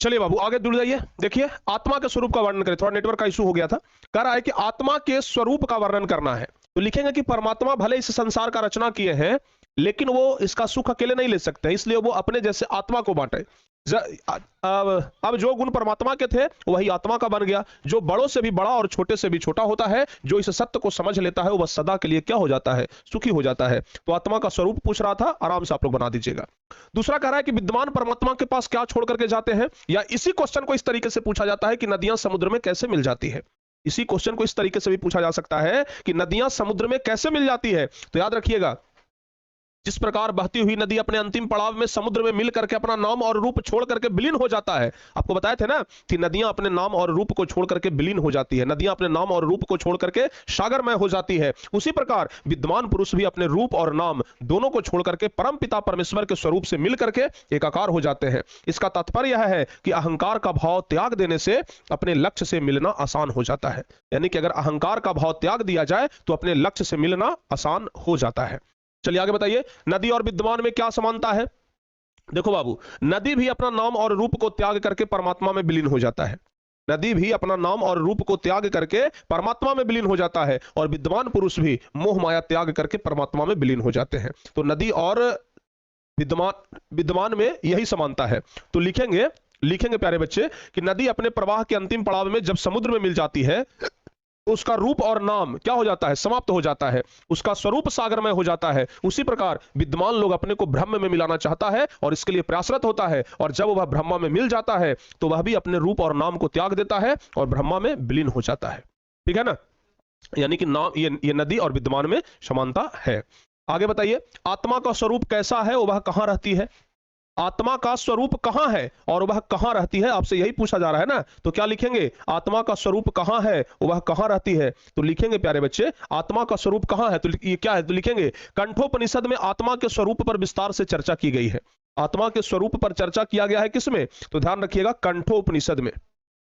चलिए बाबू आगे जुड़ जाइए। देखिए आत्मा के स्वरूप का वर्णन करें। थोड़ा नेटवर्क का इशू हो गया था। कह रहा है कि आत्मा के स्वरूप का वर्णन करना है। तो लिखेंगे कि परमात्मा भले इस संसार का रचना किए हैं, लेकिन वो इसका सुख अकेले नहीं ले सकते, इसलिए वो अपने जैसे आत्मा को बांटे। अब जो गुण परमात्मा के थे वही आत्मा का बन गया। जो बड़ों से भी बड़ा और छोटे से भी छोटा होता है, जो इस सत्य को समझ लेता है, वो बस सदा के लिए क्या हो जाता है, सुखी हो जाता है। तो आत्मा का स्वरूप पूछ रहा था, आराम से आप लोग बना दीजिएगा। दूसरा कह रहा है कि विद्वान परमात्मा के पास क्या छोड़ करके जाते हैं, या इसी क्वेश्चन को इस तरीके से पूछा जाता है कि नदियां समुद्र में कैसे मिल जाती है। इसी क्वेश्चन को इस तरीके से भी पूछा जा सकता है कि नदियां समुद्र में कैसे मिल जाती है। तो याद रखिएगा, जिस प्रकार बहती हुई नदी अपने अंतिम पड़ाव में समुद्र में मिल करके अपना नाम और रूप छोड़ करके विलीन हो जाता है। आपको बताए थे ना कि नदियां अपने नाम और रूप को छोड़ करके विलीन हो जाती है, नदियां अपने नाम और रूप को छोड़ करके सागरमय हो जाती है। उसी प्रकार विद्वान पुरुष भी अपने रूप और नाम दोनों को छोड़ करके परम पिता परमेश्वर के स्वरूप से मिल करके एकाकार हो जाते हैं। इसका तात्पर्य यह है कि अहंकार का भाव त्याग देने से अपने लक्ष्य से मिलना आसान हो जाता है। यानी कि अगर अहंकार का भाव त्याग दिया जाए तो अपने लक्ष्य से मिलना आसान हो जाता है। चलिए आगे बताइए, नदी और विद्वान में क्या समानता है। देखो बाबू, नदी भी अपना नाम और रूप को त्याग करके परमात्मा में विलीन हो जाता है। नदी भी अपना नाम और रूप को त्याग करके परमात्मा में विलीन हो जाता है, और विद्वान पुरुष भी मोह माया त्याग करके परमात्मा में विलीन हो जाते हैं। तो नदी और विद्वान विद्वान में यही समानता है। तो लिखेंगे लिखेंगे प्यारे बच्चे कि नदी अपने प्रवाह के अंतिम पड़ाव में जब समुद्र में मिल जाती है, उसका रूप और नाम क्या हो जाता है, समाप्त हो जाता है, उसका स्वरूप सागरमय हो जाता है। उसी प्रकार विद्वान लोग अपने को ब्रह्म में मिलाना चाहता है और इसके लिए प्रयासरत होता है, और जब वह ब्रह्मा में मिल जाता है तो वह भी अपने रूप और नाम को त्याग देता है और ब्रह्मा में विलीन हो जाता है। ठीक है ना। यानी कि नाम ये नदी और विद्वान में समानता है। आगे बताइए, आत्मा का स्वरूप कैसा है, वह कहां रहती है। आत्मा का स्वरूप कहां है और वह कहां रहती है, आपसे यही पूछा जा रहा है ना। तो क्या लिखेंगे, आत्मा का स्वरूप कहां है, वह कहां रहती है। तो लिखेंगे प्यारे बच्चे, आत्मा का स्वरूप कहां है, तो ये क्या है, तो लिखेंगे कंठोपनिषद में आत्मा के स्वरूप पर विस्तार से चर्चा की गई है। आत्मा के स्वरूप पर चर्चा किया गया है किसमें, तो ध्यान रखिएगा कंठोपनिषद में।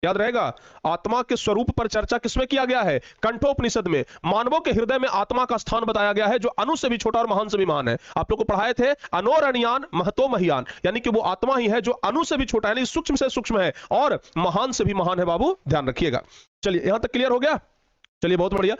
याद रहेगा, आत्मा के स्वरूप पर चर्चा किसमें किया गया है, कंठोपनिषद में। मानवों के हृदय में आत्मा का स्थान बताया गया है, जो अणु से भी छोटा और महान से भी महान है। आप लोग को पढ़ाए थे अनोरणियान महतो महियान, यानी कि वो आत्मा ही है जो अणु से भी छोटा है, यानी सूक्ष्म से सूक्ष्म है और महान से भी महान है। बाबू ध्यान रखिएगा। चलिए यहां तक क्लियर हो गया। चलिए बहुत बढ़िया।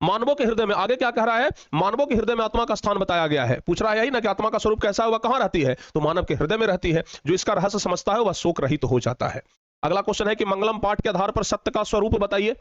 मानवों के हृदय में आगे क्या कह रहा है, मानवों के हृदय में आत्मा का स्थान बताया गया है। पूछ रहा है यही ना कि आत्मा का स्वरूप कैसा है, वह कहां रहती है, तो मानव के हृदय में रहती है। जो इसका रहस्य समझता है वह शोक रहित हो जाता है। अगला क्वेश्चन है कि मंगलम पाठ के आधार पर सत्य का स्वरूप बताइए।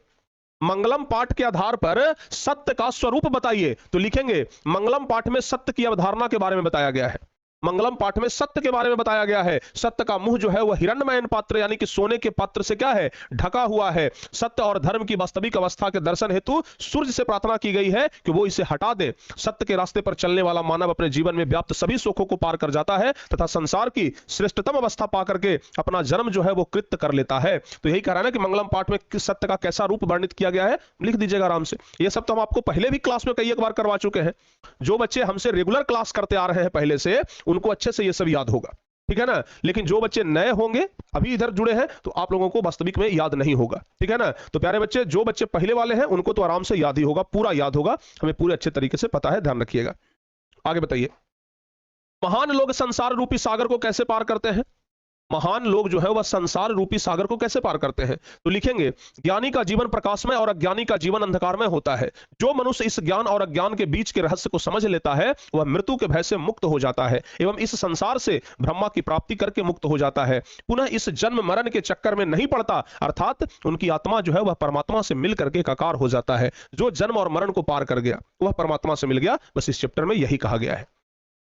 मंगलम पाठ के आधार पर सत्य का स्वरूप बताइए। तो लिखेंगे मंगलम पाठ में सत्य की अवधारणा के बारे में बताया गया है। मंगलम पाठ में सत्य के बारे में बताया गया है। सत्य का मुंह जो है वह हिरण्मयन पात्र यानी कि सोने के पात्र से क्या है, ढका हुआ है। सत्य और धर्म की वास्तविक अवस्था के दर्शन हेतु सूर्य से प्रार्थना की गई है कि वो इसे हटा दे। सत्य के रास्ते पर चलने वाला मानव अपने जीवन में व्याप्त सभी सुखों को पार कर जाता है तथा संसार की श्रेष्ठतम अवस्था पा करके अपना जन्म जो है वो कृत कर लेता है। तो यही कह रहा है ना कि मंगलम पाठ में सत्य का कैसा रूप वर्णित किया गया है, लिख दीजिएगा आराम से। ये सब तो हम आपको पहले भी क्लास में कई एक बार करवा चुके हैं। जो बच्चे हमसे रेगुलर क्लास करते आ रहे हैं पहले से, उनको अच्छे से ये सब याद होगा। ठीक है ना। लेकिन जो बच्चे नए होंगे, अभी इधर जुड़े हैं, तो आप लोगों को वास्तविक में याद नहीं होगा। ठीक है ना। तो प्यारे बच्चे, जो बच्चे पहले वाले हैं उनको तो आराम से याद ही होगा, पूरा याद होगा, हमें पूरे अच्छे तरीके से पता है, ध्यान रखिएगा। आगे बताइए, महान लोग संसार रूपी सागर को कैसे पार करते हैं। महान लोग जो है वह संसार रूपी सागर को कैसे पार करते हैं। तो लिखेंगे ज्ञानी का जीवन प्रकाशमय और अज्ञानी का जीवन अंधकारमय होता है। जो मनुष्य इस ज्ञान और अज्ञान के बीच के रहस्य को समझ लेता है वह मृत्यु के भय से मुक्त हो जाता है एवं इस संसार से ब्रह्मा की प्राप्ति करके मुक्त हो जाता है। पुनः इस जन्म मरण के चक्कर में नहीं पड़ता, अर्थात उनकी आत्मा जो है वह परमात्मा से मिल करके एकाकार हो जाता है। जो जन्म और मरण को पार कर गया वह परमात्मा से मिल गया। बस इस चैप्टर में यही कहा गया है।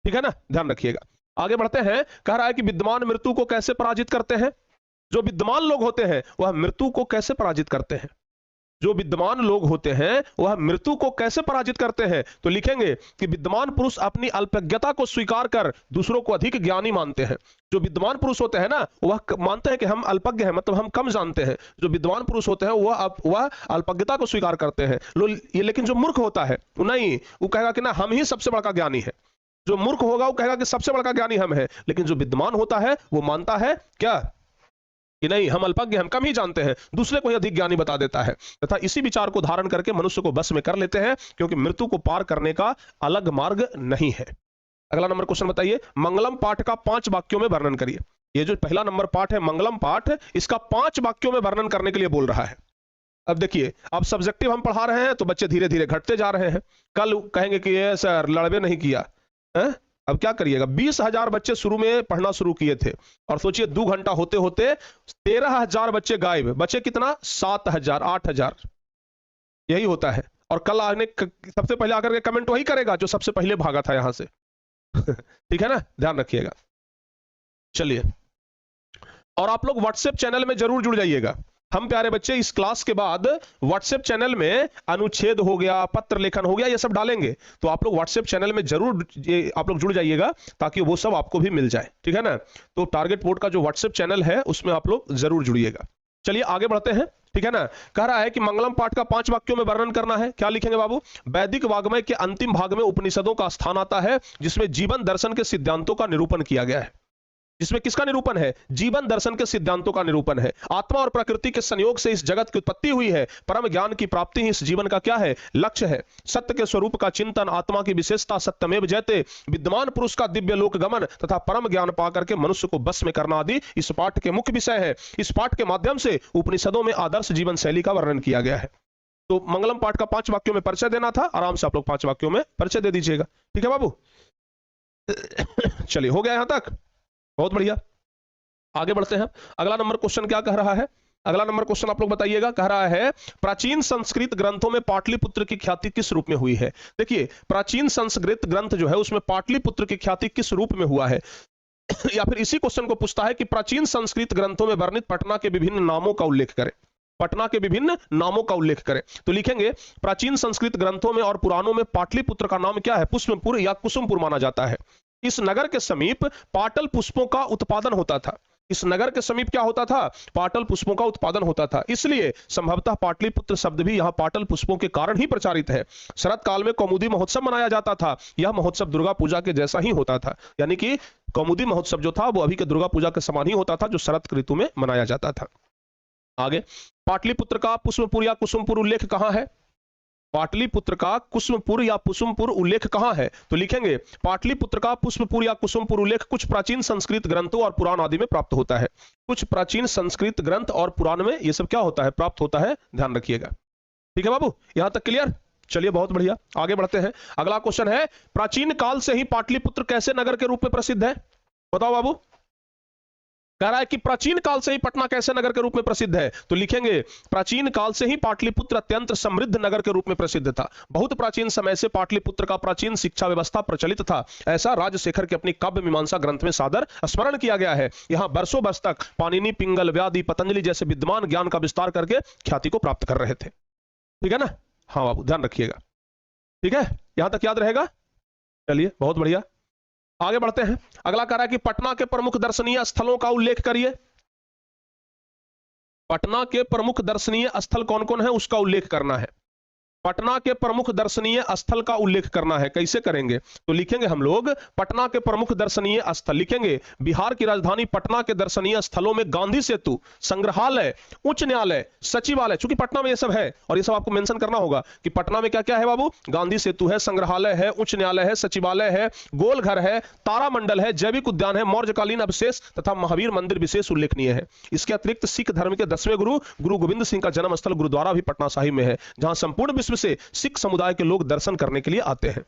ठीक है ना, ध्यान रखिएगा। आगे बढ़ते हैं। कह रहा है कि विद्वान मृत्यु को कैसे पराजित करते हैं। जो विद्वान लोग होते हैं वह मृत्यु को कैसे पराजित करते हैं। जो विद्वान लोग होते हैं वह मृत्यु को कैसे पराजित करते हैं। तो लिखेंगे कि विद्वान पुरुष अपनी अल्पज्ञता को स्वीकार कर दूसरों को अधिक ज्ञानी मानते हैं। जो विद्वान पुरुष होते हैं ना, वह मानते हैं कि हम अल्पज्ञ हैं, मतलब हम कम जानते हैं। जो विद्वान पुरुष होते हैं वह अल्पज्ञता को स्वीकार करते हैं। लेकिन जो मूर्ख होता है नहीं, वो कहेगा कि ना हम ही सबसे बड़ा ज्ञानी है। जो मूर्ख होगा वो कहेगा कि सबसे बड़ा ज्ञानी हम हैं। लेकिन जो विद्वान होता है वो मानता है क्या, कि नहीं हम अल्पज्ञ, हम कम ही जानते हैं, दूसरे को ही अधिक ज्ञानी बता देता है। तथा इसी विचार को धारण करके मनुष्य को बस में कर लेते हैं, क्योंकि मृत्यु को पार करने का अलग मार्ग नहीं है। अगला नंबर क्वेश्चन बताइए, मंगलम पाठ का 5 वाक्यों में वर्णन करिए। ये जो पहला नंबर पाठ है मंगलम पाठ, इसका 5 वाक्यों में वर्णन करने के लिए बोल रहा है। अब देखिए, अब सब्जेक्टिव हम पढ़ा रहे हैं तो बच्चे धीरे धीरे घटते जा रहे हैं। कल कहेंगे कि ये सर लड़बे नहीं किया है? अब क्या करिएगा? 20,000 बच्चे शुरू में पढ़ना शुरू किए थे, और सोचिए 2 घंटा होते होते 13,000 बच्चे गायब। बचे कितना? 7,000, 8,000। यही होता है। और कल आने सबसे पहले आकर के कमेंट वही करेगा जो सबसे पहले भागा था यहां से। ठीक है ना, ध्यान रखिएगा। चलिए, और आप लोग व्हाट्सएप चैनल में जरूर जुड़ जाइएगा। हम प्यारे बच्चे इस क्लास के बाद व्हाट्सएप चैनल में अनुच्छेद हो गया, पत्र लेखन हो गया, ये सब डालेंगे, तो आप लोग व्हाट्सएप चैनल में जरूर आप लोग जुड़ जाइएगा ताकि वो सब आपको भी मिल जाए। ठीक है ना, तो टारगेट बोर्ड का जो व्हाट्सएप चैनल है उसमें आप लोग जरूर जुड़िएगा। चलिए आगे बढ़ते हैं। ठीक है ना, कह रहा है कि मंगलम पाठ का 5 वाक्यों में वर्णन करना है। क्या लिखेंगे बाबू? वैदिक वाग्मय के अंतिम भाग में उपनिषदों का स्थान आता है, जिसमें जीवन दर्शन के सिद्धांतों का निरूपण किया गया है। जिसमें किसका निरूपण है? जीवन दर्शन के सिद्धांतों का निरूपण है। आत्मा और प्रकृति के संयोग से इस जगत की उत्पत्ति हुई है। परम ज्ञान की प्राप्ति ही इस जीवन का क्या है? लक्ष्य है। सत्य के स्वरूप का चिंतन, आत्मा की विशेषता, सत्यमेव जयते, विद्यमान पुरुष का दिव्य लोक गमन तथा परम ज्ञान पाकर के मनुष्य को बस में करना आदि इस पाठ के मुख्य विषय है। इस पाठ के माध्यम से उपनिषदों में आदर्श जीवन शैली का वर्णन किया गया है। तो मंगलम पाठ का 5 वाक्यों में परिचय देना था। आराम से आप लोग 5 वाक्यों में परिचय दे दीजिएगा। ठीक है बाबू? चलिए, हो गया यहां तक? बहुत बढ़िया, आगे बढ़ते हैं। अगला नंबर क्वेश्चन क्या कह रहा है? अगला नंबर क्वेश्चन आप लोग बताइएगा। कह रहा है प्राचीन संस्कृत ग्रंथों में पाटलिपुत्र की ख्याति किस रूप में हुई है? देखिए, प्राचीन संस्कृत ग्रंथ जो है उसमें पाटलिपुत्र की ख्याति किस रूप में हुआ है? या फिर इसी क्वेश्चन को पूछता है कि प्राचीन संस्कृत ग्रंथों में वर्णित पटना के विभिन्न नामों का उल्लेख करें। पटना के विभिन्न नामों का उल्लेख करें। तो लिखेंगे प्राचीन संस्कृत ग्रंथों में और पुराणों में पाटलिपुत्र का नाम क्या है? पुष्पपुर या कुसुमपुर माना जाता है। इस नगर के समीप पाटल पुष्पों का उत्पादन होता था। इस नगर के समीप क्या होता था? पाटल पुष्पों का उत्पादन होता था। इसलिए संभवतः पाटलिपुत्र शब्द भी यहां पाटल पुष्पों के कारण ही प्रचारित है। शरत काल में कौमुदी महोत्सव मनाया जाता था। यह महोत्सव दुर्गा पूजा के जैसा ही होता था, यानी कि कौमुदी महोत्सव जो था वो अभी के दुर्गा पूजा के समान ही होता था, जो शरत ऋतु में मनाया जाता था। आगे, पाटलिपुत्र का पुष्पपुर या कुसुमपुर उल्लेख कहां है? पाटलिपुत्र का कुसुमपुर या कुसुमपुर उल्लेख कहां है? तो लिखेंगे पाटलिपुत्र का पुष्पपुर या कुसुमपुर उल्लेख कुछ प्राचीन संस्कृत ग्रंथों और पुराण आदि में प्राप्त होता है। कुछ प्राचीन संस्कृत ग्रंथ और पुराण में ये सब क्या होता है? प्राप्त होता है। ध्यान रखिएगा। ठीक है बाबू, यहां तक क्लियर? चलिए, बहुत बढ़िया, आगे बढ़ते हैं। अगला क्वेश्चन है, प्राचीन काल से ही पाटलिपुत्र कैसे नगर के रूप में प्रसिद्ध है? बताओ बाबू। कह रहा है कि प्राचीन काल से ही पटना कैसे नगर के रूप में प्रसिद्ध है? तो लिखेंगे प्राचीन काल से ही पाटलिपुत्र अत्यंत समृद्ध नगर के रूप में प्रसिद्ध था। बहुत प्राचीन समय से पाटलिपुत्र का प्राचीन शिक्षा व्यवस्था प्रचलित था। ऐसा राजशेखर के अपनी काव्य मीमांसा ग्रंथ में सादर स्मरण किया गया है। यहाँ बरसों वर्ष तक पाणिनि, पिंगल, व्याधि, पतंजलि जैसे विद्वान ज्ञान का विस्तार करके ख्याति को प्राप्त कर रहे थे। ठीक है ना? हाँ बाबू, ध्यान रखिएगा। ठीक है, यहां तक याद रहेगा? चलिए, बहुत बढ़िया, आगे बढ़ते हैं। अगला कह रहा है कि पटना के प्रमुख दर्शनीय स्थलों का उल्लेख करिए। पटना के प्रमुख दर्शनीय स्थल कौन कौन है उसका उल्लेख करना है। पटना के प्रमुख दर्शनीय स्थल का उल्लेख करना है। कैसे करेंगे? तो लिखेंगे हम लोग पटना के प्रमुख दर्शनीय स्थल, लिखेंगे बिहार की राजधानी पटना के दर्शनीय स्थलों में गांधी सेतु, संग्रहालय, उच्च न्यायालय, सचिवालय। चूंकि पटना में ये सब है और ये सब आपको मेंशन करना होगा कि पटना में क्या क्या है बाबू? गांधी सेतु है, संग्रहालय है, उच्च न्यायालय है, सचिवालय है, गोलघर है, तारामंडल है, जैविक उद्यान है, मौर्यकालीन अवशेष तथा महावीर मंदिर विशेष उल्लेखनीय है। इसके अतिरिक्त सिख धर्म के 10वें गुरु गुरु गोविंद सिंह का जन्म स्थल गुरुद्वारा भी पटना साहिब में है, जहां संपूर्ण विश्व से सिख समुदाय के लोग दर्शन करने के लिए आते हैं।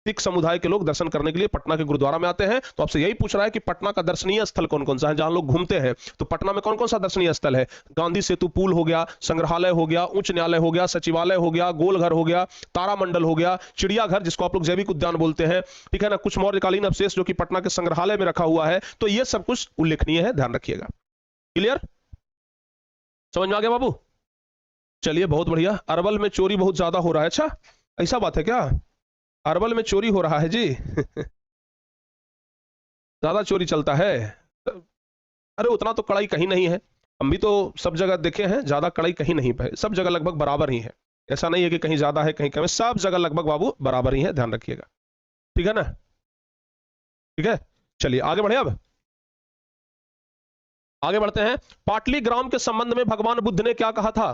सिख समुदाय के लोग दर्शन करने के लिए पटना के गुरुद्वारा में आते हैं। तो आपसे यही पूछ रहा है कि पटना का दर्शनीय स्थल कौन कौन सा है जहां लोग घूमते हैं? तो पटना में कौन कौन सा दर्शनीय स्थल है? गांधी सेतु पुल हो गया, संग्रहालय हो गया, उच्च न्यायालय हो गया, सचिवालय हो गया, गोलघर हो गया, तारामंडल हो गया, चिड़ियाघर जिसको आप लोग जैविक उद्यान बोलते हैं, ठीक है ना, कुछ मौर्यकालीन अवशेष जो कि पटना के संग्रहालय में रखा हुआ है। तो ये सब कुछ उल्लेखनीय है, ध्यान रखिएगा। क्लियर? समझ में आ गया बाबू? चलिए, बहुत बढ़िया। अरवल में चोरी बहुत ज्यादा हो रहा है। अच्छा, ऐसा बात है क्या? अरवल में चोरी हो रहा है जी? ज्यादा चोरी चलता है? अरे उतना तो कड़ाई कहीं नहीं है। हम भी तो सब जगह देखे हैं, ज्यादा कड़ाई कहीं नहीं है, सब जगह लगभग बराबर ही है। ऐसा नहीं है कि कहीं ज्यादा है कहीं कम है, सब जगह लगभग बाबू बराबर ही है, ध्यान रखिएगा। ठीक है ना? ठीक है, चलिए आगे बढ़े। अब आगे बढ़ते हैं। पाटलीग्राम के संबंध में भगवान बुद्ध ने क्या कहा था?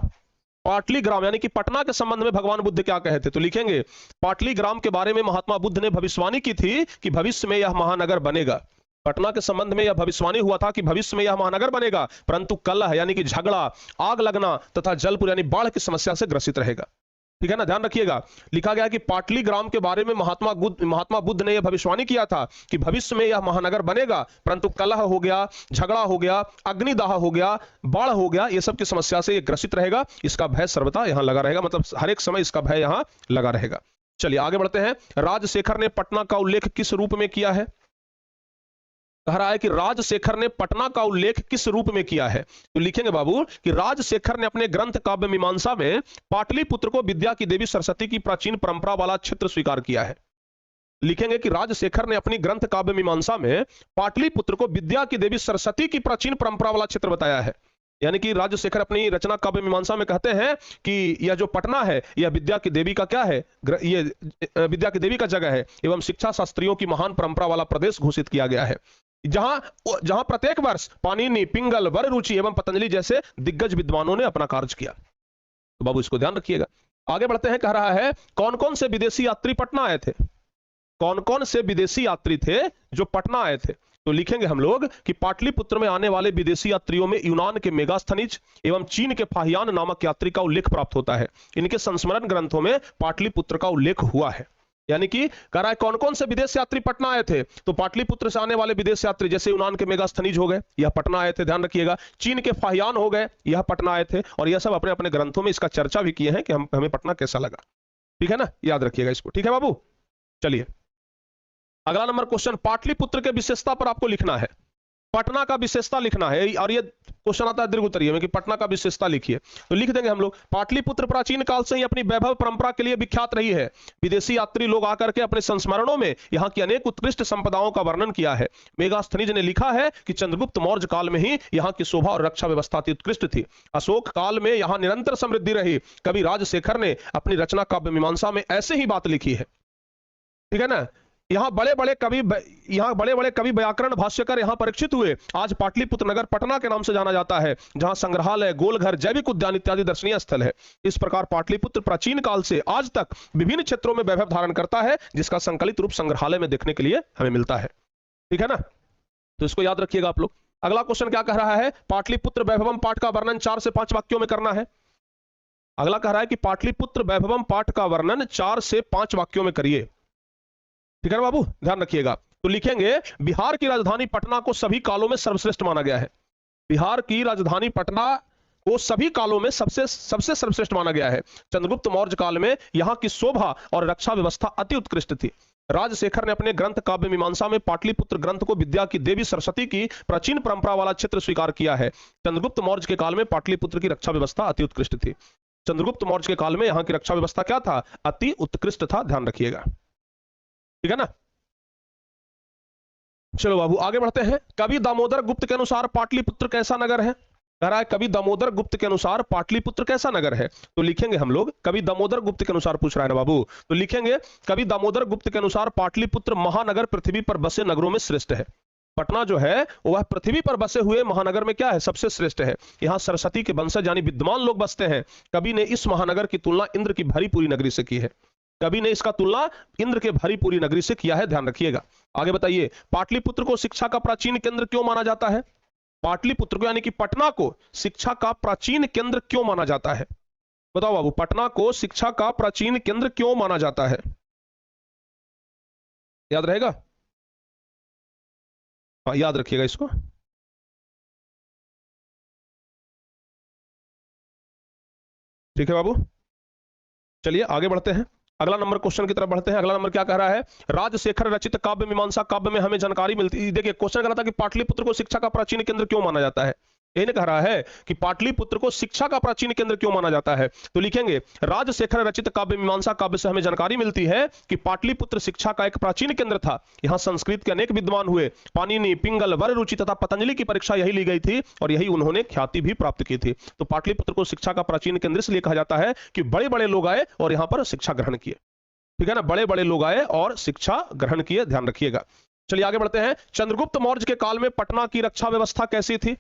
पाटलीग्राम यानी कि पटना के संबंध में भगवान बुद्ध क्या कहे थे? तो लिखेंगे पाटलीग्राम के बारे में महात्मा बुद्ध ने भविष्यवाणी की थी कि भविष्य में यह महानगर बनेगा। पटना के संबंध में यह भविष्यवाणी हुआ था कि भविष्य में यह महानगर बनेगा, परंतु कलह यानी कि झगड़ा, आग लगना तथा जलपुर यानी बाढ़ की समस्या से ग्रसित रहेगा। ठीक है ना, ध्यान रखिएगा। लिखा गया कि पाटलीग्राम के बारे में महात्मा बुद्ध ने यह भविष्यवाणी किया था कि भविष्य में यह महानगर बनेगा, परंतु कलह हो गया, झगड़ा हो गया, अग्निदाह हो गया, बाढ़ हो गया, ये सब की समस्या से यह ग्रसित रहेगा। इसका भय सर्वथा यहां लगा रहेगा, मतलब हर एक समय इसका भय यहां लगा रहेगा। चलिए आगे बढ़ते हैं। राजशेखर ने पटना का उल्लेख किस रूप में किया है? कह रहा है कि राजशेखर ने पटना का उल्लेख किस रूप में किया है? तो लिखेंगे बाबू कि राजशेखर ने अपने ग्रंथ काव्य मीमांसा में पाटलिपुत्र को विद्या की देवी सरस्वती की प्राचीन परंपरा वाला क्षेत्र स्वीकार किया है। लिखेंगे कि राजशेखर ने अपनी ग्रंथ काव्य मीमांसा में पाटलिपुत्र को विद्या की देवी सरस्वती की प्राचीन परंपरा वाला क्षेत्र बताया है। यानी कि राजशेखर अपनी रचना काव्य मीमांसा में कहते हैं कि यह जो पटना है यह विद्या की देवी का क्या है, ये विद्या की देवी का जगह है एवं शिक्षा शास्त्रियों की महान परंपरा वाला प्रदेश घोषित किया गया है, जहां प्रत्येक वर्ष पाणिनि, पिंगल, वररुचि एवं पतंजलि जैसे दिग्गज विद्वानों ने अपना कार्य किया। तो बाबू इसको ध्यान रखिएगा। आगे बढ़ते हैं। कह रहा है कौन कौन से विदेशी यात्री पटना आए थे? कौन कौन से विदेशी यात्री थे जो पटना आए थे? तो लिखेंगे हम लोग कि पाटलिपुत्र में आने वाले विदेशी यात्रियों में यूनान के मेगास्थनीज एवं चीन के फाहियान नामक यात्री का उल्लेख प्राप्त होता है। इनके संस्मरण ग्रंथों में पाटलिपुत्र का उल्लेख हुआ है। यानी कि कह रहा है कौन कौन से विदेश यात्री पटना आए थे? तो पाटलिपुत्र से आने वाले विदेश यात्री जैसे यूनान के मेगास्थनीज हो गए, यह पटना आए थे, ध्यान रखिएगा। चीन के फाहियान हो गए, यह पटना आए थे, और यह सब अपने अपने ग्रंथों में इसका चर्चा भी किए हैं कि हमें पटना कैसा लगा। ठीक है ना, याद रखिएगा इसको। ठीक है बाबू, चलिए अगला नंबर क्वेश्चन। पाटलिपुत्र के विशेषता पर आपको लिखना है, पटना का विशेषता लिखना है, और ये क्वेश्चन आता है दीर्घ उत्तरीय में कि पटना का विशेषता लिखिए। तो लिख देंगे हम लोग, पाटलिपुत्र प्राचीन काल से ही अपनी वैभव परंपरा के लिए विख्यात रही है। विदेशी यात्री लोग आकर के अपने संस्मरणों में यहाँ की अनेक उत्कृष्ट संपदाओं का वर्णन किया है। मेगास्थनीज ने लिखा है कि चंद्रगुप्त मौर्य काल में ही यहाँ की शोभा और रक्षा व्यवस्था अति उत्कृष्ट थी। अशोक काल में यहाँ निरंतर समृद्धि रही। कवि राजशेखर ने अपनी रचना काव्य मीमांसा में ऐसे ही बात लिखी है। ठीक है ना, यहाँ बड़े बड़े कवि व्याकरण भाष्यकर यहाँ परीक्षित हुए। आज पाटलिपुत्र नगर पटना के नाम से जाना जाता है, जहाँ संग्रहालय, गोलघर, जैविक उद्यान इत्यादि दर्शनीय स्थल है। इस प्रकार पाटलिपुत्र प्राचीन काल से आज तक विभिन्न क्षेत्रों में वैभव धारण करता है, जिसका संकलित रूप संग्रहालय में देखने के लिए हमें मिलता है। ठीक है ना, तो इसको याद रखिएगा आप लोग। अगला क्वेश्चन क्या कह रहा है? पाटलिपुत्र वैभवम पाठ का वर्णन 4 से 5 वाक्यों में करना है। अगला कह रहा है कि पाटलिपुत्र वैभवम पाठ का वर्णन 4 से 5 वाक्यों में करिए। ठीक है ना बाबू, ध्यान रखिएगा। तो लिखेंगे बिहार की राजधानी पटना को सभी कालों में सर्वश्रेष्ठ माना गया है। बिहार की राजधानी पटना को सभी कालों में सबसे सर्वश्रेष्ठ माना गया है। चंद्रगुप्त मौर्य काल में यहाँ की शोभा और रक्षा व्यवस्था अति उत्कृष्ट थी। राजशेखर ने अपने ग्रंथ काव्य मीमांसा में पाटलिपुत्र ग्रंथ को विद्या की देवी सरस्वती की प्राचीन परंपरा वाला क्षेत्र स्वीकार किया है। चंद्रगुप्त मौर्य के काल में पाटलिपुत्र की रक्षा व्यवस्था अति उत्कृष्ट थी। चंद्रगुप्त मौर्य के काल में यहाँ की रक्षा व्यवस्था क्या था? अति उत्कृष्ट था, ध्यान रखिएगा। ठीक है ना, चलो बाबू आगे बढ़ते हैं। कवि दामोदर गुप्त के अनुसार पाटलिपुत्र कैसा नगर है? कह रहा है कवि दामोदर गुप्त के अनुसार पाटलिपुत्र कैसा नगर है? तो लिखेंगे हम लोग, कवि दामोदर गुप्त के अनुसार पूछ रहा है ना बाबू, तो लिखेंगे कवि दामोदर गुप्त के अनुसार पाटलिपुत्र महानगर पृथ्वी पर बसे नगरों में श्रेष्ठ है। पटना जो है वह पृथ्वी पर बसे हुए महानगर में क्या है? सबसे श्रेष्ठ है। यहाँ सरस्वती के वंशज यानी विद्वान लोग बसते हैं। कवि ने इस महानगर की तुलना इंद्र की भरी पूरी नगरी से की है। कवि ने इसका तुलना इंद्र के भरी पूरी नगरी से किया है, ध्यान रखिएगा। आगे बताइए, पाटलिपुत्र को शिक्षा का प्राचीन केंद्र क्यों माना जाता है? पाटलिपुत्र को यानी कि पटना को शिक्षा का प्राचीन केंद्र क्यों माना जाता है? बताओ बाबू, पटना को शिक्षा का प्राचीन केंद्र क्यों माना जाता है? याद रहेगा? हाँ, याद रखिएगा इसको। ठीक है बाबू, चलिए आगे बढ़ते हैं। अगला नंबर क्वेश्चन की तरफ बढ़ते हैं। अगला नंबर क्या कह रहा है? राजशेखर रचित काव्य मीमांसा काव्य में हमें जानकारी मिलती। देखिए क्वेश्चन कह रहा था कि पाटलिपुत्र को शिक्षा का प्राचीन केंद्र क्यों माना जाता है। यही कह रहा है कि पाटलिपुत्र को शिक्षा का प्राचीन केंद्र क्यों माना जाता है। तो लिखेंगे राजशेखर रचित काव्य मीमांसा काव्य से हमें जानकारी मिलती है कि पाटलिपुत्र शिक्षा का एक प्राचीन केंद्र था। यहाँ संस्कृत के अनेक विद्वान हुए। पाणिनि, पिंगल, वररुचि तथा पतंजलि की परीक्षा यही ली गई थी और यही उन्होंने ख्याति भी प्राप्त की थी। तो पाटलिपुत्र को शिक्षा का प्राचीन केंद्र इसलिए कहा जाता है कि बड़े बड़े लोग आए और यहाँ पर शिक्षा ग्रहण किए। ठीक है ना, बड़े बड़े लोग आए और शिक्षा ग्रहण किए, ध्यान रखिएगा। चलिए आगे बढ़ते हैं। चंद्रगुप्त मौर्य के काल में पटना की रक्षा व्यवस्था कैसी थी?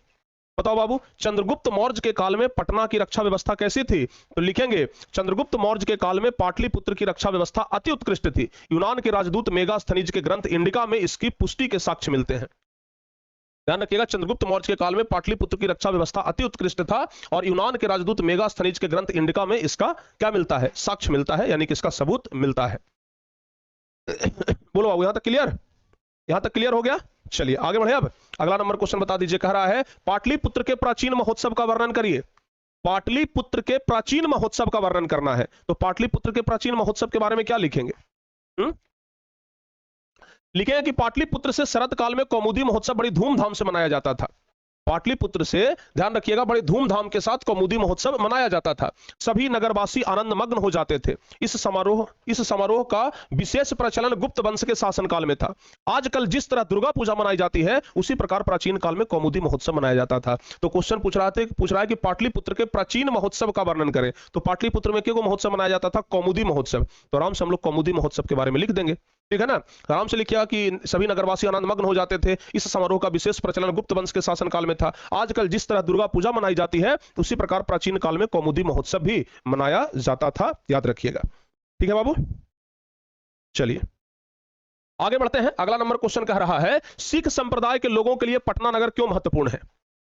बताओ बाबू, चंद्रगुप्त मौर्य के काल में पटना की रक्षा व्यवस्था कैसी थी? तो लिखेंगे चंद्रगुप्त मौर्य के काल में पाटलिपुत्र की रक्षा व्यवस्था अति उत्कृष्ट थी। यूनान के राजदूत मेगास्थनीज के ग्रंथ इंडिका में इसकी पुष्टि के साक्ष्य मिलते हैं। ध्यान रखिएगा, चंद्रगुप्त मौर्य के काल में पाटलिपुत्र की रक्षा व्यवस्था अति उत्कृष्ट था और यूनान के राजदूत मेगास्थनीज के ग्रंथ इंडिका में इसका क्या मिलता है, साक्ष्य मिलता है, यानी कि इसका सबूत मिलता है। बोलो बाबू, यहां तक क्लियर? यहां तक क्लियर हो गया? चलिए आगे बढ़े। अब अगला नंबर क्वेश्चन बता दीजिए, कह रहा है पाटलिपुत्र के प्राचीन महोत्सव का वर्णन करिए। पाटलिपुत्र के प्राचीन महोत्सव का वर्णन करना है, तो पाटलिपुत्र के प्राचीन महोत्सव के बारे में क्या लिखेंगे? लिखेंगे कि पाटलिपुत्र से शरद काल में कौमुदी महोत्सव बड़ी धूमधाम से मनाया जाता था। पाटलिपुत्र से, ध्यान रखिएगा, बड़े धूमधाम के साथ कौमुदी महोत्सव मनाया जाता था। सभी नगरवासी आनंद मग्न हो जाते थे। इस समारोह का विशेष प्रचलन गुप्त वंश के शासनकाल में था। आजकल जिस तरह दुर्गा पूजा मनाई जाती है उसी प्रकार प्राचीन काल में कौमुदी महोत्सव मनाया जाता था। तो क्वेश्चन पूछ रहा है कि पाटलिपुत्र के प्राचीन महोत्सव का वर्णन करें। तो पाटलिपुत्र में क्यों महोत्सव मनाया जाता था? कौमुदी महोत्सव। तो आराम से हम लोग कौमुदी महोत्सव के बारे में लिख देंगे, ठीक है ना। आराम से लिखिए कि सभी नगरवासी आनंद मग्न हो जाते थे। इस समारोह का विशेष प्रचलन गुप्त वंश के शासनकाल में था। आजकल जिस तरह दुर्गा पूजा मनाई जाती है उसी प्रकार प्राचीन काल में कौमुदी महोत्सव भी मनाया जाता था, याद रखिएगा, ठीक है बाबू। चलिए आगे बढ़ते हैं। अगला नंबर क्वेश्चन कह रहा है सिख संप्रदाय के लोगों के लिए पटना नगर क्यों महत्वपूर्ण है?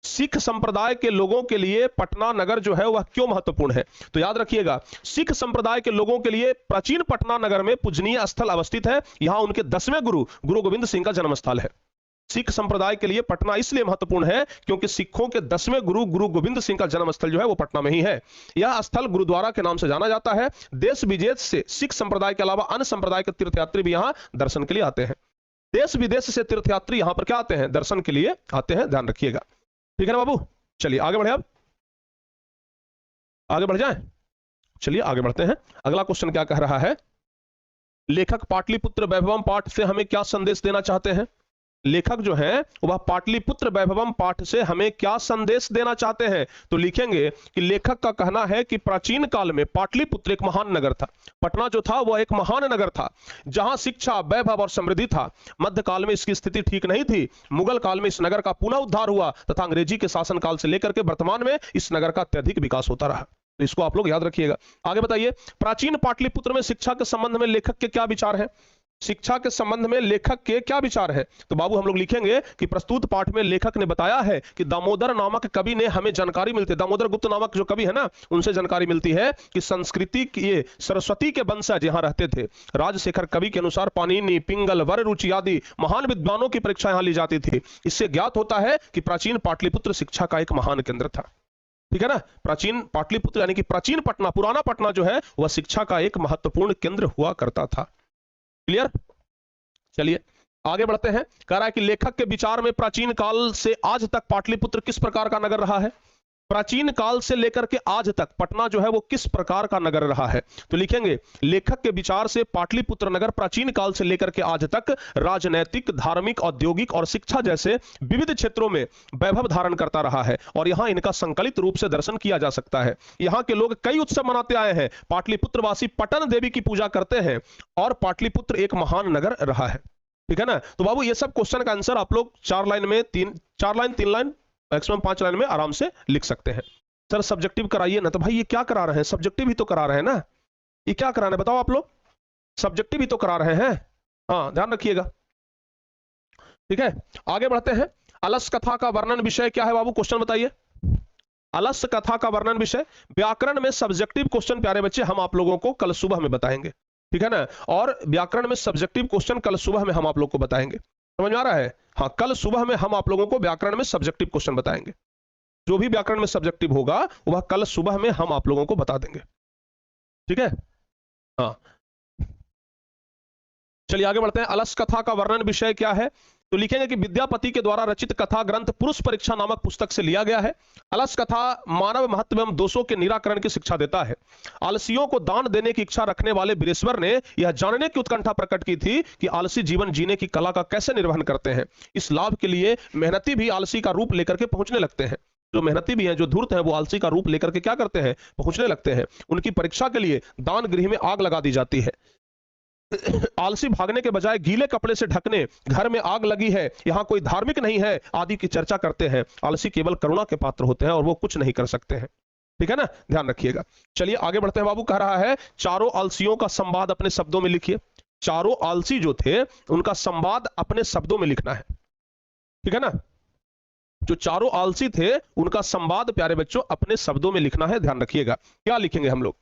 सिख संप्रदाय के लोगों के लिए पटना नगर जो है वह क्यों महत्वपूर्ण है? तो याद रखिएगा, सिख संप्रदाय के लोगों के लिए प्राचीन पटना नगर में पूजनीय स्थल अवस्थित है। यहां उनके 10वें गुरु गोविंद सिंह का जन्म स्थल है। सिख संप्रदाय के लिए पटना इसलिए महत्वपूर्ण है क्योंकि सिखों के 10वें गुरु गोविंद सिंह का जन्म स्थल जो है वो पटना में ही है। यह स्थल गुरुद्वारा के नाम से जाना जाता है। देश विदेश से सिख संप्रदाय के अलावा अन्य संप्रदाय के तीर्थयात्री भी यहां दर्शन के लिए आते हैं। देश विदेश से तीर्थयात्री यहां पर क्या आते हैं? दर्शन के लिए आते हैं, ध्यान रखिएगा, ठीक है ना बाबू। चलिए आगे बढ़े, अब आगे बढ़ जाएं। चलिए आगे बढ़ते हैं। अगला क्वेश्चन क्या कह रहा है, लेखक पाटलिपुत्र वैभवम पाठ से हमें क्या संदेश देना चाहते हैं? लेखक जो है वह पाटलिपुत्र वैभवम पाठ से हमें क्या संदेश देना चाहते हैं? तो लिखेंगे कि लेखक का कहना है कि प्राचीन काल में पाटलिपुत्र एक महान नगर था। पटना जो था वह एक महान नगर था जहां शिक्षा, वैभव और समृद्धि था। मध्यकाल में इसकी स्थिति ठीक नहीं थी। मुगल काल में इस नगर का पुनः उद्धार हुआ तथा अंग्रेजी के शासनकाल से लेकर के वर्तमान में इस नगर का अत्यधिक विकास होता रहा। तो इसको आप लोग याद रखिएगा। आगे बताइए, प्राचीन पाटलिपुत्र में शिक्षा के संबंध में लेखक के क्या विचार हैं? शिक्षा के संबंध में लेखक के क्या विचार है? तो बाबू हम लोग लिखेंगे कि प्रस्तुत पाठ में लेखक ने बताया है कि दामोदर नामक कवि ने हमें जानकारी मिलती है, दामोदर गुप्त नामक जो कवि है ना, उनसे जानकारी मिलती है कि संस्कृति के सरस्वती के वंशज यहां रहते थे। राजशेखर कवि के अनुसार पाणिनि, पिंगल, वररुचि आदि महान विद्वानों की परीक्षा यहां ली जाती थी। इससे ज्ञात होता है कि प्राचीन पाटलिपुत्र शिक्षा का एक महान केंद्र था, ठीक है ना। प्राचीन पाटलिपुत्र यानी कि प्राचीन पटना, पुराना पटना जो है वह शिक्षा का एक महत्वपूर्ण केंद्र हुआ करता था। क्लियर? चलिए आगे बढ़ते हैं। कह रहा है कि लेखक के विचार में प्राचीन काल से आज तक पाटलिपुत्र किस प्रकार का नगर रहा है? प्राचीन काल से लेकर के आज तक पटना जो है वो किस प्रकार का नगर रहा है? तो लिखेंगे लेखक के विचार से पाटलिपुत्र नगर प्राचीन काल से लेकर के आज तक राजनैतिक, धार्मिक, औद्योगिक और शिक्षा जैसे विविध क्षेत्रों में वैभव धारण करता रहा है और यहां इनका संकलित रूप से दर्शन किया जा सकता है। यहां के लोग कई उत्सव मनाते आए हैं। पाटलिपुत्र वासी पटन देवी की पूजा करते हैं और पाटलिपुत्र एक महान नगर रहा है, ठीक है ना। तो बाबू ये सब क्वेश्चन का आंसर आप लोग 4 लाइन में 3 लाइन मैक्सिमम 5 लाइन में आराम से लिख सकते हैं। सर सब्जेक्टिव कराइए ना। तो भाई ये क्या करा रहे हैं? सब्जेक्टिव ही तो करा रहे हैं ना। ये क्या करा रहे हैं बताओ आप लोग? सब्जेक्टिव ही तो करा रहे हैं, हाँ ध्यान रखिएगा, ठीक है। आगे बढ़ते हैं। अलस कथा का वर्णन विषय क्या है बाबू? क्वेश्चन बताइए। अलस कथा का वर्णन विषय व्याकरण में सब्जेक्टिव क्वेश्चन प्यारे बच्चे हम आप लोगों को कल सुबह में बताएंगे, ठीक है ना। और व्याकरण में सब्जेक्टिव क्वेश्चन कल सुबह में हम आप लोग को बताएंगे, समझ में आ रहा है? हाँ, कल सुबह में हम आप लोगों को व्याकरण में सब्जेक्टिव क्वेश्चन बताएंगे। जो भी व्याकरण में सब्जेक्टिव होगा वह कल सुबह में हम आप लोगों को बता देंगे, ठीक है। हाँ चलिए आगे बढ़ते हैं। अलस कथा का वर्णन विषय क्या है? तो लिखेंगे कि विद्यापति के द्वारा रचित कथा ग्रंथ पुरुष परीक्षा नामक पुस्तक से लिया गया है। अलस कथा मानव महत्व एवं दोषों के निराकरण की शिक्षा देता है। आलसियों को दान देने की इच्छा रखने वाले वीरेश्वर ने यह जानने की उत्कंठा प्रकट की थी कि आलसी जीवन जीने की कला का कैसे निर्वहन करते हैं। इस लाभ के लिए मेहनती भी आलसी का रूप लेकर के पहुंचने लगते हैं। जो मेहनती भी हैं, जो धूर्त हैं, वो आलसी का रूप लेकर के क्या करते हैं? पहुंचने लगते हैं। उनकी परीक्षा के लिए दान गृह में आग लगा दी जाती है। आलसी भागने के बजाय गीले कपड़े से ढकने, घर में आग लगी है, यहां कोई धार्मिक नहीं है आदि की चर्चा करते हैं। आलसी केवल करुणा के पात्र होते हैं और वो कुछ नहीं कर सकते हैं, ठीक है ना, ध्यान रखिएगा। चलिए आगे बढ़ते हैं। बाबू कह रहा है चारों आलसियों का संवाद अपने शब्दों में लिखिए। चारों आलसी जो थे उनका संवाद अपने शब्दों में लिखना है, ठीक है ना। जो चारों आलसी थे उनका संवाद प्यारे बच्चों अपने शब्दों में लिखना है, ध्यान रखिएगा। क्या लिखेंगे हम लोग?